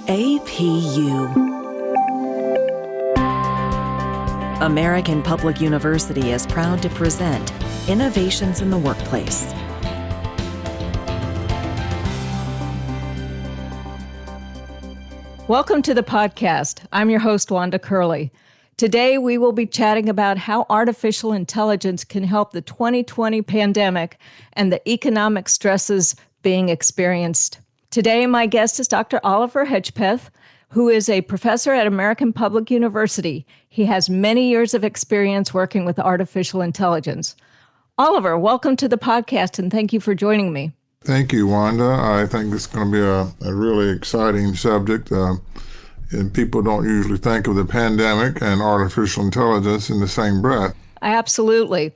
APU. American Public University is proud to present Innovations in the Workplace. Welcome to the podcast. I'm your host, Wanda Curlee. Today, we will be chatting about how artificial intelligence can help the 2020 pandemic and the economic stresses being experienced. Today, my guest is Dr. Oliver Hedgepeth, who is a professor at American Public University. He has many years of experience working with artificial intelligence. Oliver, welcome to the podcast, and thank you for joining me. Thank you, Wanda. I think this is going to be a really exciting subject. And people don't usually think of the pandemic and artificial intelligence in the same breath. Absolutely.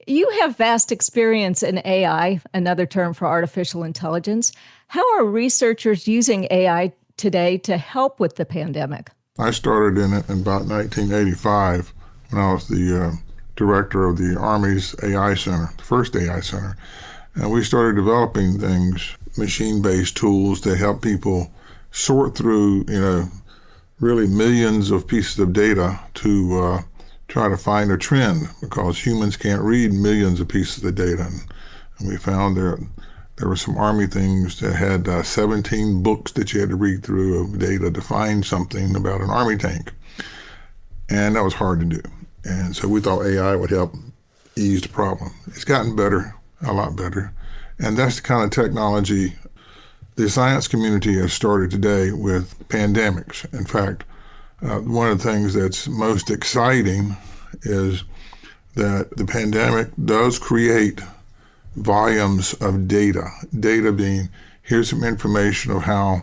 You have vast experience in AI, another term for artificial intelligence. How are researchers using AI today to help with the pandemic? I started in it in about 1985 when I was the director of the Army's AI Center, the first AI Center. And we started developing things, machine-based tools that help people sort through, really millions of pieces of data to try to find a trend, because humans can't read millions of pieces of data. And we found there were some Army things that had 17 books that you had to read through of data to find something about an Army tank. And that was hard to do. And so we thought AI would help ease the problem. It's gotten better, a lot better. And that's the kind of technology the science community has started today with pandemics. In fact, one of the things that's most exciting is that the pandemic does create volumes of data. Data being, here's some information of how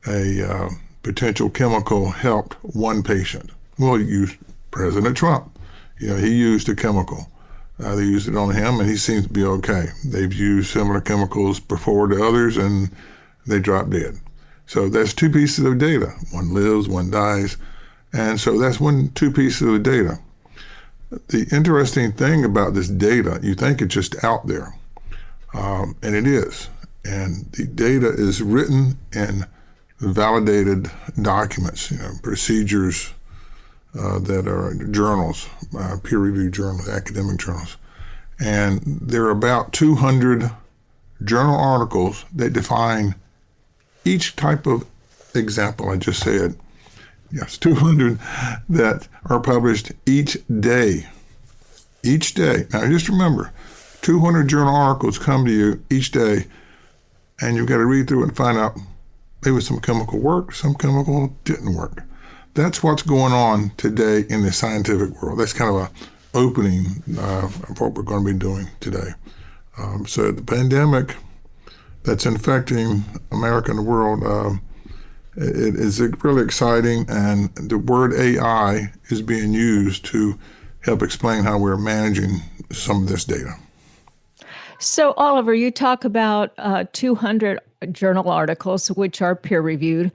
a potential chemical helped one patient. Well, you use President Trump. He used a chemical. They used it on him, and he seems to be okay. They've used similar chemicals before to others, and they drop dead. So that's two pieces of data. One lives, one dies. And so that's two pieces of data. The interesting thing about this data, you think it's just out there, and it is. And the data is written in validated documents, procedures that are journals, peer-reviewed journals, academic journals. And there are about 200 journal articles that define each type of example I just said. Yes, 200 that are published each day. Each day. Now just remember, 200 journal articles come to you each day, and you've got to read through it and find out maybe some chemical worked, some chemical didn't work. That's what's going on today in the scientific world. That's kind of an opening of what we're going to be doing today. So the pandemic that's infecting America and the world, it is really exciting, and the word AI is being used to help explain how we're managing some of this data. So, Oliver, you talk about 200 journal articles, which are peer-reviewed,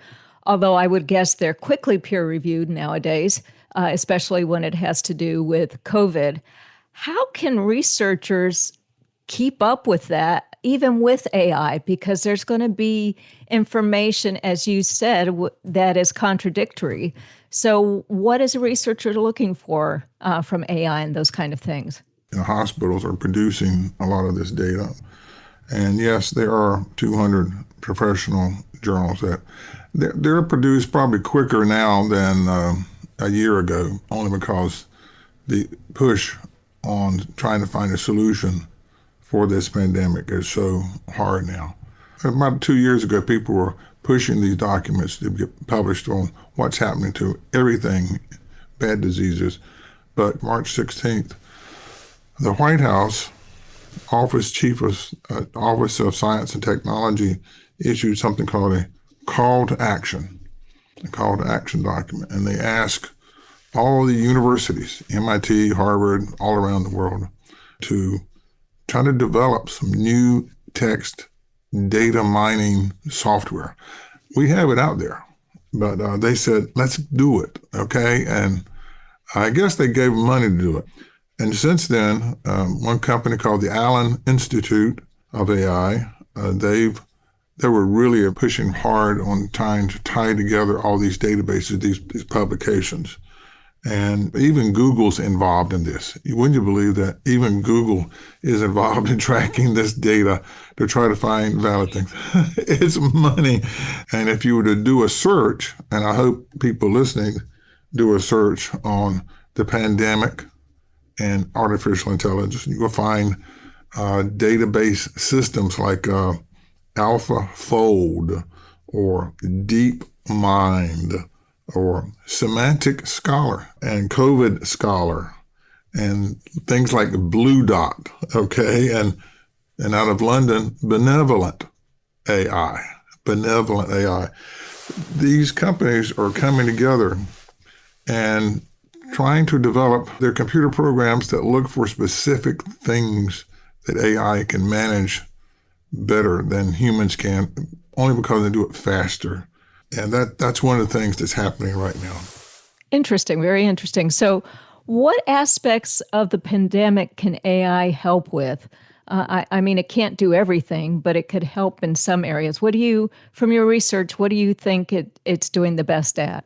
although I would guess they're quickly peer-reviewed nowadays, especially when it has to do with COVID. How can researchers keep up with that, even with AI? Because there's going to be information, as you said, that is contradictory. So what is a researcher looking for from AI and those kind of things? Hospitals are producing a lot of this data. And yes, there are 200 professional journals that they're produced probably quicker now than a year ago, only because the push on trying to find a solution for this pandemic is so hard now. About 2 years ago, people were pushing these documents to get published on what's happening to everything, bad diseases. But March 16th, the White House Office of Science and Technology issued something called a call to action document. And they asked all the universities, MIT, Harvard, all around the world, to try to develop some new text data mining software. We have it out there, but they said, let's do it, okay? And I guess they gave them money to do it. And since then, one company called the Allen Institute of AI, they've they were really pushing hard on trying to tie together all these databases, these publications. And even Google's involved in this. Wouldn't you believe that even Google is involved in tracking this data to try to find valid things? It's money. And if you were to do a search, and I hope people listening do a search on the pandemic and artificial intelligence, you will find database systems like AlphaFold or DeepMind or Semantic Scholar and COVID Scholar and things like Blue Dot, okay? And out of London, Benevolent AI. These companies are coming together and trying to develop their computer programs that look for specific things that AI can manage better than humans can, only because they do it faster. And that's one of the things that's happening right now. Interesting, very interesting. So what aspects of the pandemic can AI help with? I mean, it can't do everything, but it could help in some areas. From your research, what do you think it's doing the best at?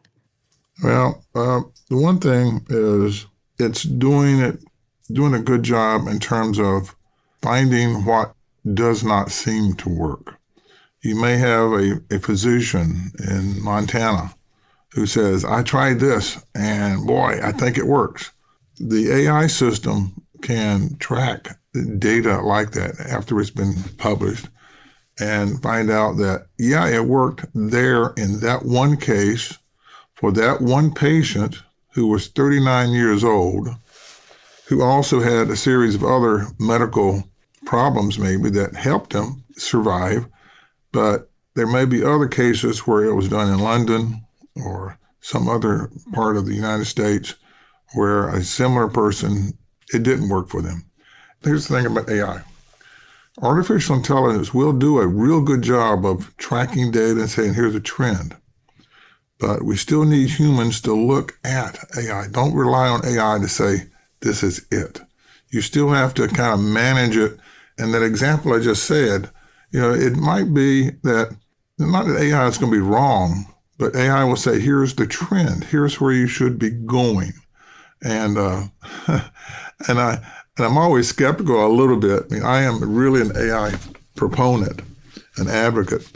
Well, the one thing is it's doing a good job in terms of finding what does not seem to work. You may have a physician in Montana who says, I tried this and boy, I think it works. The AI system can track data like that after it's been published and find out that, yeah, it worked there in that one case for that one patient who was 39 years old, who also had a series of other medical problems maybe that helped him survive. But there may be other cases where it was done in London or some other part of the United States where a similar person, it didn't work for them. Here's the thing about AI. Artificial intelligence will do a real good job of tracking data and saying, here's a trend. But we still need humans to look at AI. Don't rely on AI to say, this is it. You still have to kind of manage it. And that example I just said, it might be that, not that AI is going to be wrong, but AI will say, here's the trend. Here's where you should be going. And and I'm always skeptical a little bit. I mean, I am really an AI proponent, an advocate.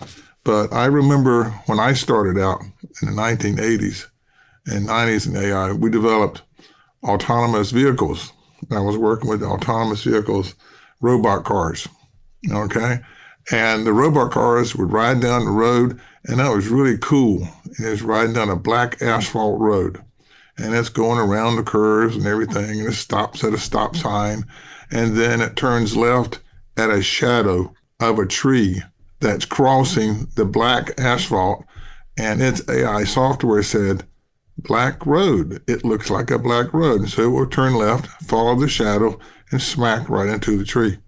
But I remember when I started out in the 1980s and 90s in AI, we developed autonomous vehicles. I was working with autonomous vehicles, robot cars, okay? And the robot cars would ride down the road, and that was really cool. And it was riding down a black asphalt road. And it's going around the curves and everything, and it stops at a stop sign, and then it turns left at a shadow of a tree that's crossing the black asphalt, and its AI software said, black road. It looks like a black road. So it will turn left, follow the shadow, and smack right into the tree.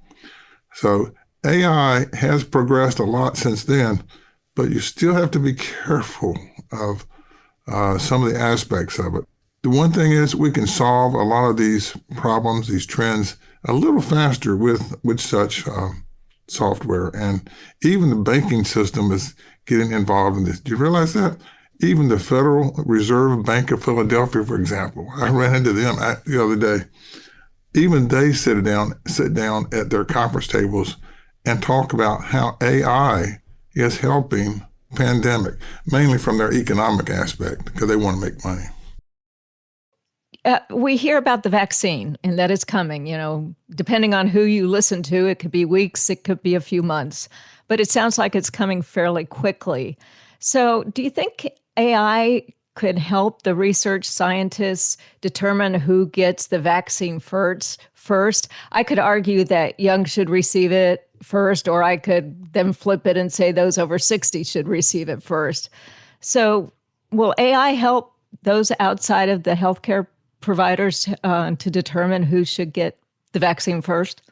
So AI has progressed a lot since then, but you still have to be careful of some of the aspects of it. The one thing is we can solve a lot of these problems, these trends, a little faster with such software. And even the banking system is getting involved in this. Do you realize that? Even the Federal Reserve Bank of Philadelphia, for example, I ran into them the other day. Even they sit down at their conference tables and talk about how AI is helping pandemic, mainly from their economic aspect, because they want to make money. We hear about the vaccine and that it's coming, depending on who you listen to, it could be weeks, it could be a few months, but it sounds like it's coming fairly quickly. So do you think AI could help the research scientists determine who gets the vaccine first? I could argue that young should receive it first, or I could then flip it and say those over 60 should receive it first. So will AI help those outside of the healthcare providers to determine who should get the vaccine first?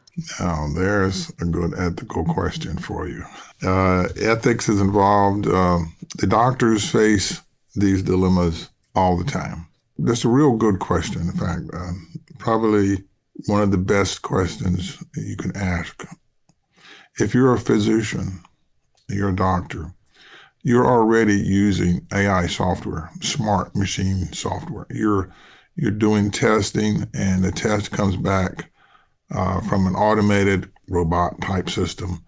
Now, there's a good ethical question for you. Ethics is involved. The doctors face these dilemmas all the time. That's a real good question, in fact. Probably one of the best questions you can ask. If you're a physician you're a doctor, you're already using AI software, smart machine software. You're doing testing, and the test comes back from an automated robot type system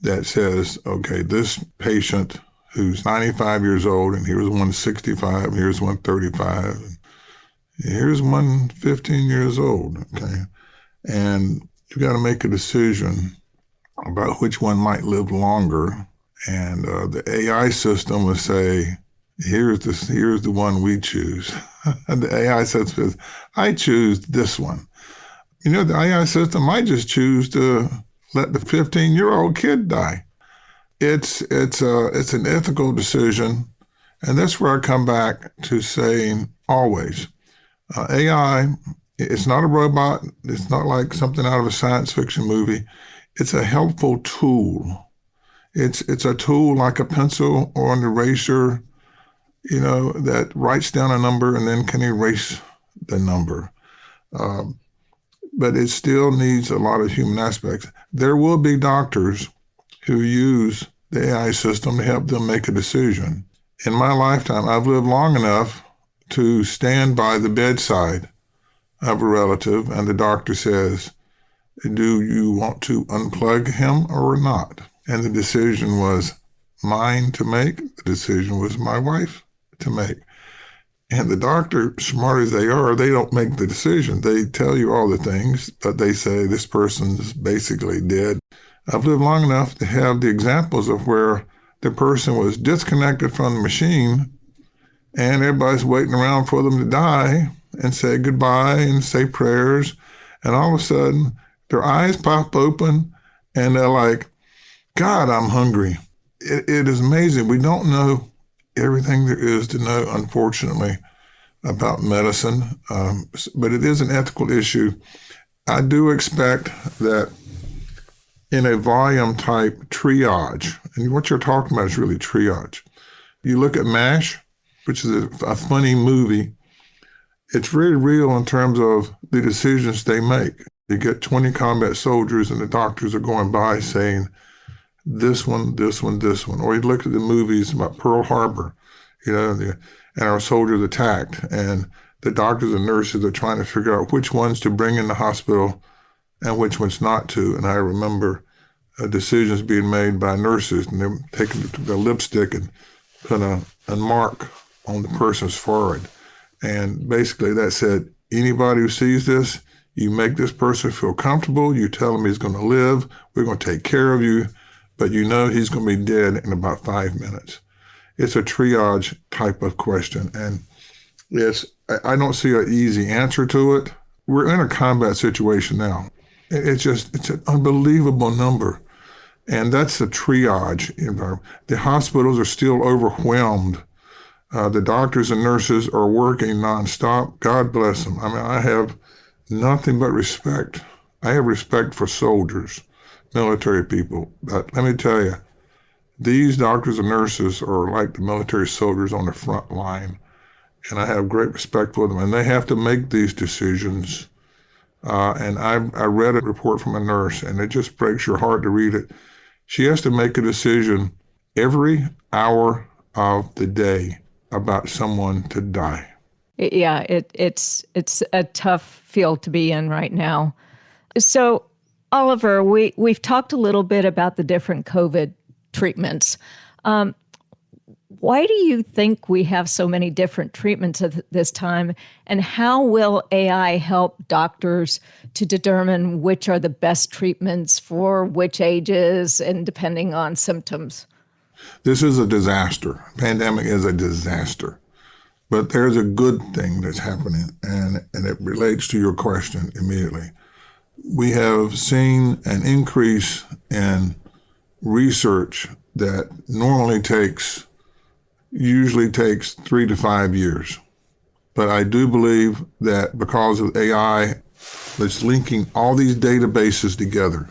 that says, okay, this patient who's 95 years old, and here's one 65, here's one 35, and here's one 15 years old, okay? And you got to make a decision about which one might live longer. And the AI system will say, here's the one we choose. And the AI system says, I choose this one. You know, the AI system might just choose to let the 15-year-old kid die. It's an ethical decision, and that's where I come back to saying always, AI, it's not a robot. It's not like something out of a science fiction movie. It's a helpful tool. It's a tool like a pencil or an eraser, you know, that writes down a number and then can erase the number. But it still needs a lot of human aspects. There will be doctors who use the AI system to help them make a decision. In my lifetime, I've lived long enough to stand by the bedside of a relative, and the doctor says, do you want to unplug him or not? And the decision was mine to make. The decision was my wife to make. And the doctor, smart as they are, they don't make the decision. They tell you all the things, but they say this person's basically dead. I've lived long enough to have the examples of where the person was disconnected from the machine and everybody's waiting around for them to die and say goodbye and say prayers. And all of a sudden, their eyes pop open and they're like, God, I'm hungry. It is amazing. We don't know everything there is to know, unfortunately, about medicine, but it is an ethical issue. I do expect that in a volume type triage, and what you're talking about is really triage. You look at MASH, which is a funny movie. It's very real in terms of the decisions they make. You get 20 combat soldiers and the doctors are going by saying, this one, this one, this one. Or you look at the movies about Pearl Harbor, you know, and our soldiers attacked, and the doctors and nurses are trying to figure out which ones to bring in the hospital and which ones not to. And I remember decisions being made by nurses, and they're taking the lipstick and put a mark on the person's forehead. And basically that said, anybody who sees this, you make this person feel comfortable, you tell him he's going to live, we're going to take care of you, but you know he's going to be dead in about 5 minutes. It's a triage type of question. And yes, I don't see an easy answer to it. We're in a combat situation now. It's an unbelievable number. And that's the triage environment. The hospitals are still overwhelmed. The doctors and nurses are working nonstop. God bless them. I mean, I have nothing but respect. I have respect for soldiers, military people. But let me tell you, these doctors and nurses are like the military soldiers on the front line. And I have great respect for them. And they have to make these decisions. And I read a report from a nurse, and it just breaks your heart to read it. She has to make a decision every hour of the day about someone to die. Yeah, it's a tough field to be in right now. So, Oliver, we've talked a little bit about the different COVID treatments. Why do you think we have so many different treatments at this time, and how will AI help doctors to determine which are the best treatments for which ages and depending on symptoms? This is a disaster. Pandemic is a disaster. But there's a good thing that's happening, and it relates to your question immediately. We have seen an increase in research that usually takes 3 to 5 years. But I do believe that because of AI, it's linking all these databases together,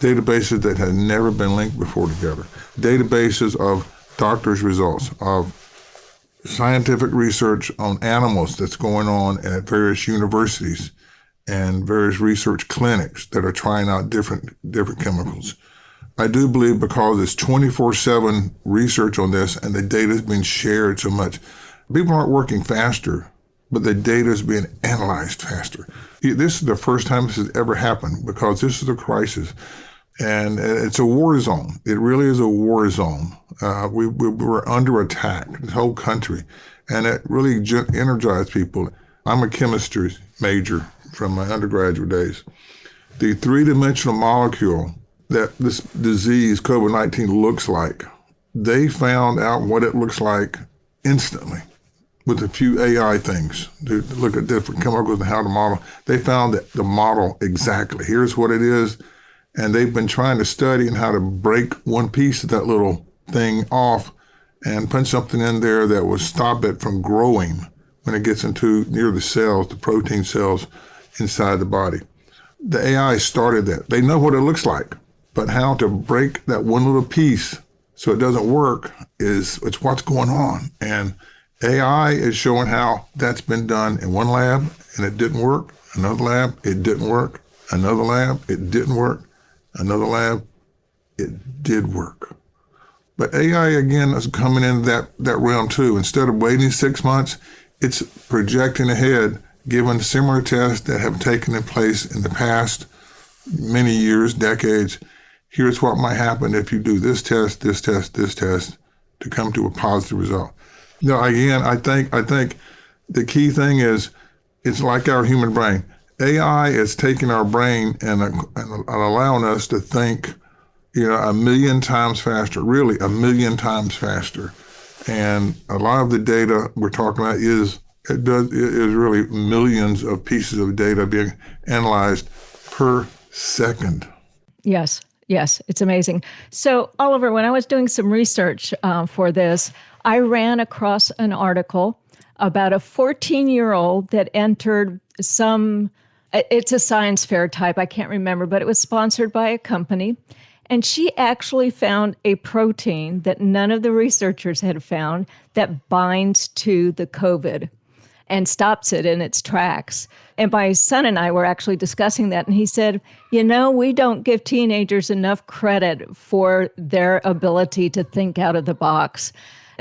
databases that had never been linked before together, databases of doctors' results, of scientific research on animals that's going on at various universities and various research clinics that are trying out different chemicals. I do believe because it's 24/7 research on this and the data is being shared so much, people aren't working faster, but the data is being analyzed faster. This is the first time this has ever happened because this is a crisis. And it's a war zone. It really is a war zone. We're under attack, the whole country. And it really energized people. I'm a chemistry major from my undergraduate days. The three-dimensional molecule that this disease, COVID-19, looks like, they found out what it looks like instantly with a few AI things to look at different chemicals and how to model. They found that the model exactly. Here's what it is. And they've been trying to study and how to break one piece of that little thing off and put something in there that will stop it from growing when it gets into near the cells, the protein cells inside the body. The AI started that. They know what it looks like, but how to break that one little piece so it doesn't work it's what's going on. And AI is showing how that's been done in one lab and it didn't work, another lab, it didn't work, another lab, it didn't work, another lab, it did work. But AI, again, is coming into that realm too. Instead of waiting 6 months, it's projecting ahead, given similar tests that have taken place in the past many years, decades. Here's what might happen if you do this test, this test, this test to come to a positive result. Again, I think the key thing is it's like our human brain. AI is taking our brain and allowing us to think, a million times faster, really a million times faster. And a lot of the data we're talking about is really millions of pieces of data being analyzed per second. Yes, it's amazing. So, Oliver, when I was doing some research for this, I ran across an article about a 14-year-old that entered it's a science fair type, I can't remember, but it was sponsored by a company. And she actually found a protein that none of the researchers had found that binds to the COVID and stops it in its tracks. And my son and I were actually discussing that, and he said, we don't give teenagers enough credit for their ability to think out of the box.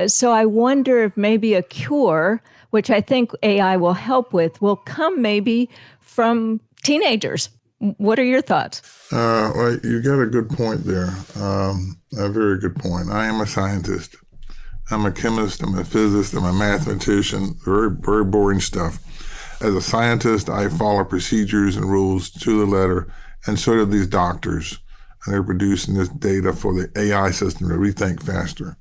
So I wonder if maybe a cure, which I think AI will help with, will come maybe from teenagers. What are your thoughts? Well, you got a good point there, a very good point. I am a scientist. I'm a chemist, I'm a physicist, I'm a mathematician, very, very boring stuff. As a scientist, I follow procedures and rules to the letter, and so do these doctors. And they're producing this data for the AI system to rethink faster.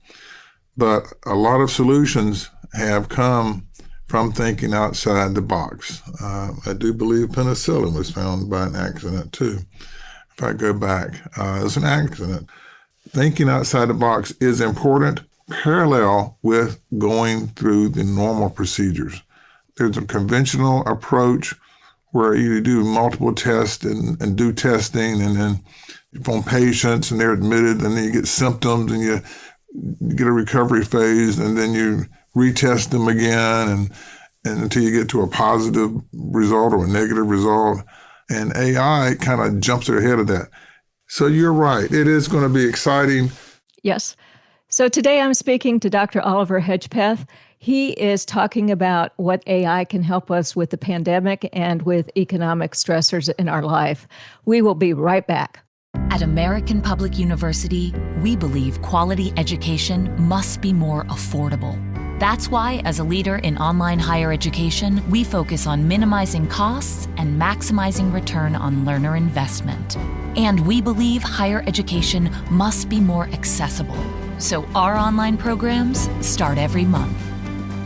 But a lot of solutions have come from thinking outside the box. I do believe penicillin was found by an accident too. If I go back, it was an accident. Thinking outside the box is important, parallel with going through the normal procedures. There's a conventional approach where you do multiple tests and do testing, and then on patients, and they're admitted, and then you get symptoms, and you get a recovery phase, and then you retest them again, and until you get to a positive result or a negative result. And AI kind of jumps ahead of that. So you're right. It is going to be exciting. Yes. So today I'm speaking to Dr. Oliver Hedgepeth. He is talking about what AI can help us with the pandemic and with economic stressors in our life. We will be right back. At American Public University, we believe quality education must be more affordable. That's why, as a leader in online higher education, we focus on minimizing costs and maximizing return on learner investment. And we believe higher education must be more accessible. So our online programs start every month.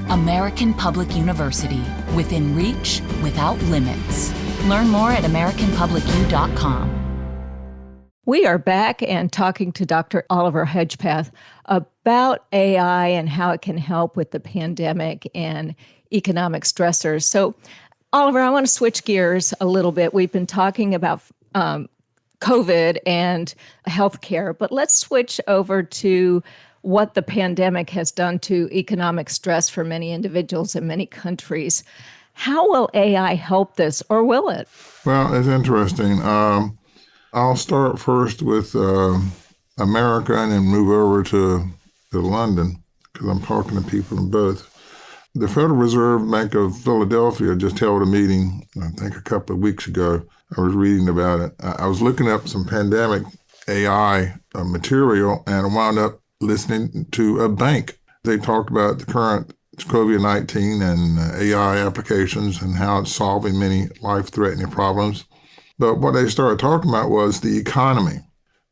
American Public University, within reach, without limits. Learn more at AmericanPublicU.com. We are back and talking to Dr. Oliver Hedgepeth about AI and how it can help with the pandemic and economic stressors. So, Oliver, I want to switch gears a little bit. We've been talking about COVID and healthcare, but let's switch over to what the pandemic has done to economic stress for many individuals in many countries. How will AI help this, or will it? Well, it's interesting. I'll start first with America and then move over to London, because I'm talking to people in both. The Federal Reserve Bank of Philadelphia just held a meeting, I think a couple of weeks ago. I was reading about it. I was looking up some pandemic AI material, and I wound up listening to a bank. They talked about the current COVID-19 and AI applications and how it's solving many life-threatening problems. But what they started talking about was the economy.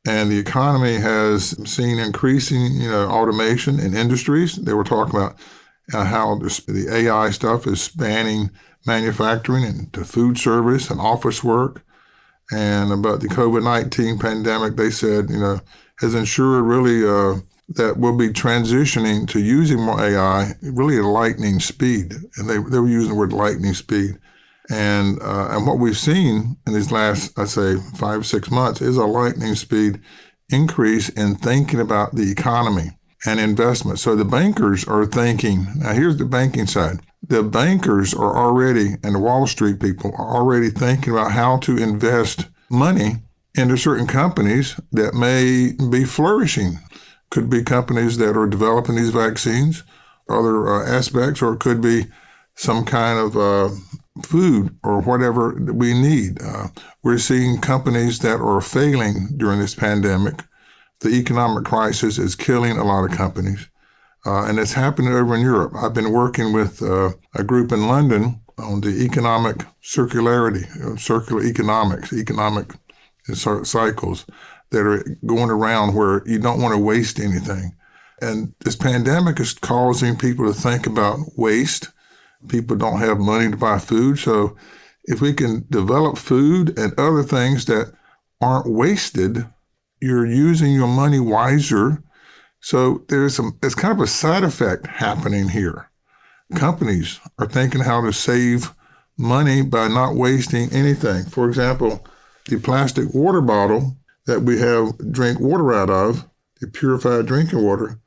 And the economy has seen increasing, automation in industries. They were talking about how the AI stuff is spanning manufacturing into food service and office work. And about the COVID-19 pandemic, they said, has ensured really that we'll be transitioning to using more AI really at lightning speed. And they were using the word lightning speed. And what we've seen in these last, I'd say, 5-6 months is a lightning speed increase in thinking about the economy and investment. So the bankers are thinking, now here's the banking side. The bankers are already, and the Wall Street people are already thinking about how to invest money into certain companies that may be flourishing. Could be companies that are developing these vaccines, other aspects, or it could be some kind of food or whatever we need. We're seeing companies that are failing during this pandemic. The economic crisis is killing a lot of companies, and it's happening over in Europe. I've been working with a group in London on the economic circularity, circular economics, economic cycles that are going around where you don't want to waste anything. And this pandemic is causing people to think about waste. People don't have money to buy food. So if we can develop food and other things that aren't wasted, you're using your money wiser. So it's kind of a side effect happening here. Companies are thinking how to save money by not wasting anything. For example, the plastic water bottle that we drink water out of, the purified drinking water,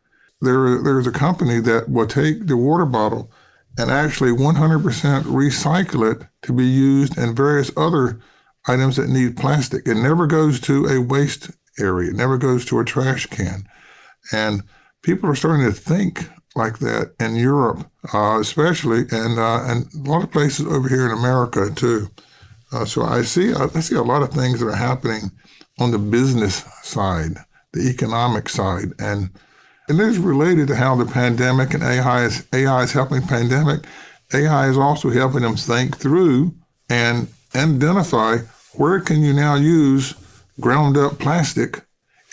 there's a company that will take the water bottle and actually 100% recycle it to be used in various other items that need plastic. It never goes to a waste area. It never goes to a trash can. And people are starting to think like that in Europe, especially, and a lot of places over here in America too. So I see a lot of things that are happening on the business side, the economic side, and it is related to how the pandemic and AI is helping pandemic. AI is also helping them think through and identify where can you now use ground up plastic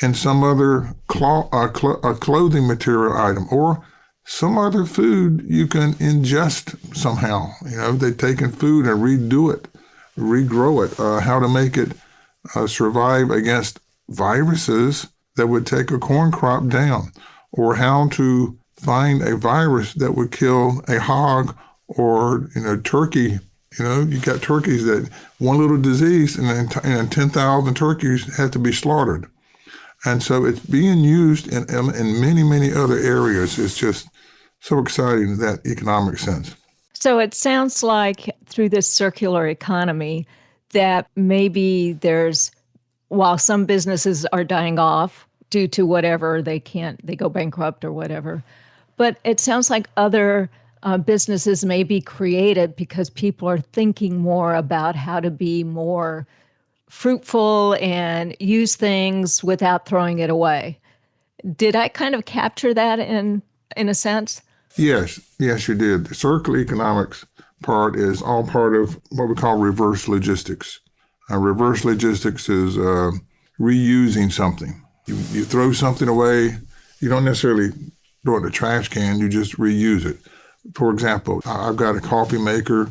in some other clothing material item or some other food you can ingest somehow. They've taken food and regrow it, how to make it survive against viruses that would take a corn crop down, or how to find a virus that would kill a hog or turkey. You got turkeys that one little disease and then 10,000 turkeys have to be slaughtered. And so it's being used in many, many other areas. It's just so exciting in that economic sense. So it sounds like through this circular economy that maybe while some businesses are dying off due to whatever, they go bankrupt or whatever, but it sounds like other businesses may be created because people are thinking more about how to be more fruitful and use things without throwing it away. Did I kind of capture that in a sense? Yes, you did. The circular economics part is all part of what we call reverse logistics. Reverse logistics is reusing something. You throw something away, you don't necessarily throw it in the trash can, you just reuse it. For example, I've got a coffee maker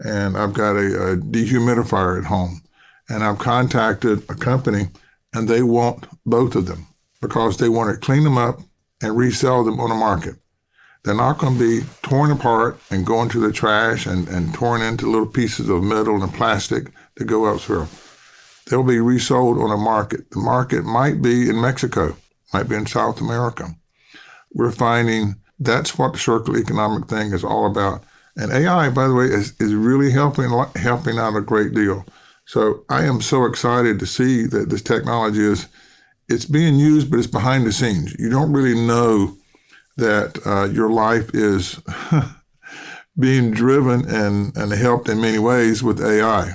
and I've got a dehumidifier at home. And I've contacted a company and they want both of them because they want to clean them up and resell them on the market. They're not going to be torn apart and go into the trash and torn into little pieces of metal and plastic to go elsewhere. They'll be resold on a market. The market might be in Mexico, might be in South America. We're finding that's what the circular economic thing is all about. And AI, by the way, is really helping out a great deal. So I am so excited to see that this technology it's being used, but it's behind the scenes. You don't really know that your life is being driven and helped in many ways with AI.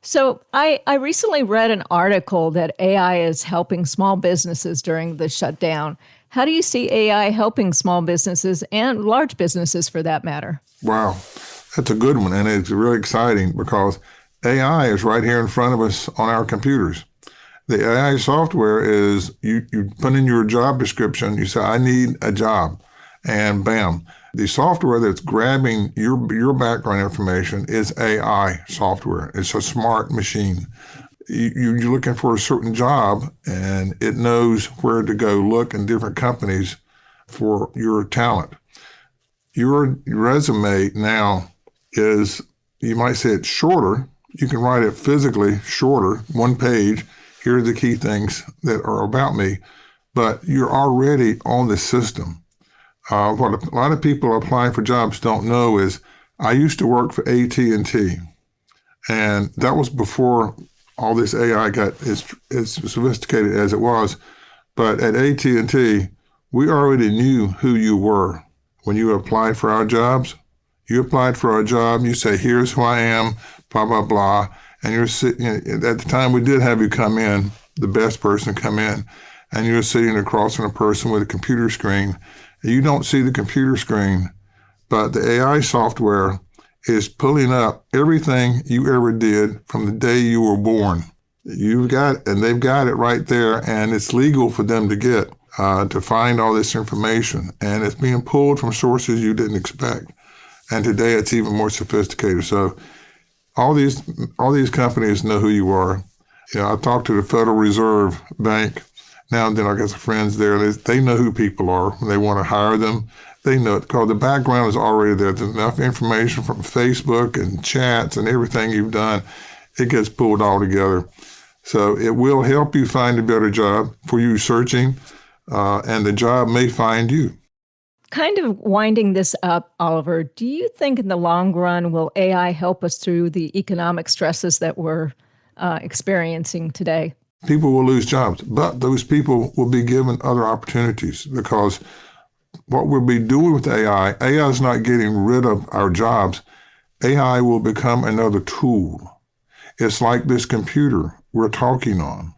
So I recently read an article that AI is helping small businesses during the shutdown. How do you see AI helping small businesses and large businesses for that matter? Wow, that's a good one. And it's really exciting because AI is right here in front of us on our computers. The AI software is you put in your job description, you say, I need a job, and bam. The software that's grabbing your background information is AI software. It's a smart machine. You're looking for a certain job, and it knows where to go look in different companies for your talent. Your resume now is, you might say it's shorter. You can write it physically shorter, one page. Here are the key things that are about me, but you're already on the system. What a lot of people applying for jobs don't know is I used to work for AT&T, and that was before all this AI got as sophisticated as it was. But at AT&T, we already knew who you were. When you applied for our jobs, you applied for our job, you say, here's who I am, blah, blah, blah. And you're sitting, at the time we did have you come in, the best person come in, and you're sitting across from a person with a computer screen. You don't see the computer screen, but the AI software is pulling up everything you ever did from the day you were born. You've got it, and they've got it right there, and it's legal for them to get, to find all this information. And it's being pulled from sources you didn't expect. And today it's even more sophisticated. So all these companies know who you are. You know, I talked to the Federal Reserve Bank. Now and then I got some friends there. They know who people are. When they want to hire them, they know it because the background is already there. There's enough information from Facebook and chats and everything you've done. It gets pulled all together. So it will help you find a better job for you searching, and the job may find you. Kind of winding this up, Oliver, do you think in the long run will AI help us through the economic stresses that we're experiencing today? People will lose jobs, but those people will be given other opportunities because what we'll be doing with AI is not getting rid of our jobs. AI will become another tool. It's like this computer we're talking on.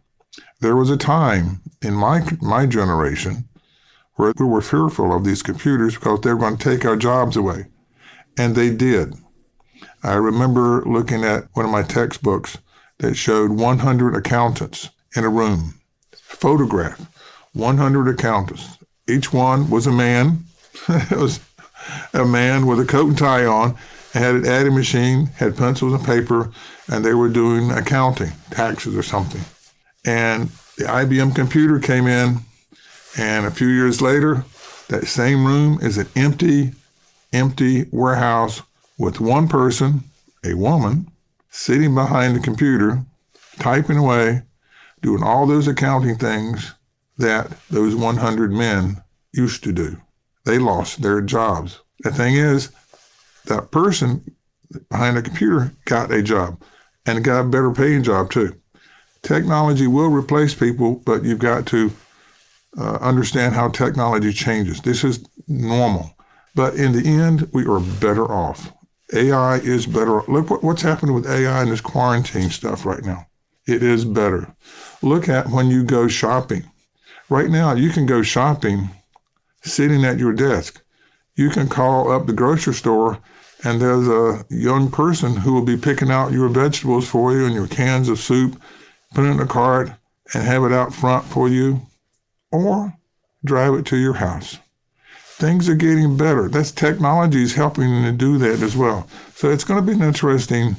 There was a time in my generation where we were fearful of these computers because they were going to take our jobs away. And they did. I remember looking at one of my textbooks that showed 100 accountants in a room. Photograph, 100 accountants. Each one was a man. It was a man with a coat and tie on, had an adding machine, had pencils and paper, and they were doing accounting, taxes or something. And the IBM computer came in, and a few years later, that same room is an empty warehouse with one person, a woman, sitting behind the computer, typing away, doing all those accounting things that those 100 men used to do. They lost their jobs. The thing is, that person behind the computer got a job and got a better paying job too. Technology will replace people, but you've got to understand how technology changes. This is normal. But in the end, we are better off. AI is better. Look what's happening with AI and this quarantine stuff right now. It is better. Look at when you go shopping. Right now, you can go shopping sitting at your desk. You can call up the grocery store and there's a young person who will be picking out your vegetables for you and your cans of soup, put it in a cart and have it out front for you, or drive it to your house. Things are getting better. That's technology is helping to do that as well. So it's going to be an interesting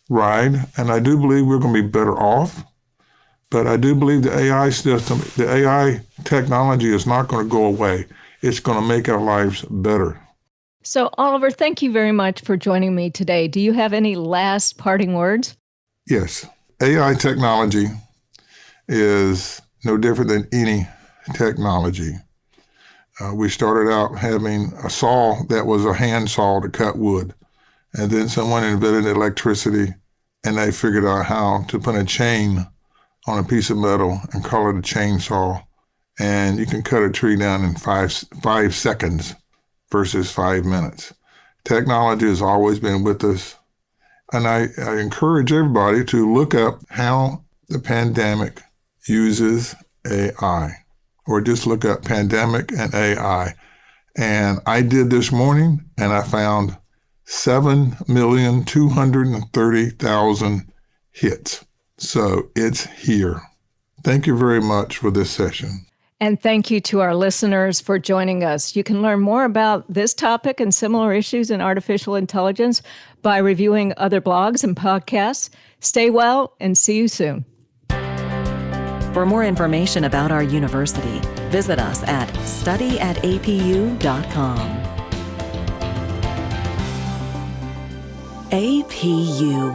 ride, and I do believe we're going to be better off. But I do believe the AI system, the AI technology is not going to go away. It's going to make our lives better. So, Oliver, thank you very much for joining me today. Do you have any last parting words? Yes. AI technology is no different than any technology. We started out having a saw that was a hand saw to cut wood. And then someone invented electricity, and they figured out how to put a chain on a piece of metal and call it a chainsaw, and you can cut a tree down in five seconds versus 5 minutes. Technology has always been with us, and I encourage everybody to look up how the pandemic uses AI, or just look up pandemic and AI. And I did this morning, and I found 7,230,000 hits. So it's here. Thank you very much for this session. And thank you to our listeners for joining us. You can learn more about this topic and similar issues in artificial intelligence by reviewing other blogs and podcasts. Stay well and see you soon. For more information about our university, visit us at studyatapu.com. APU,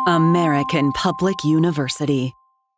American Public University.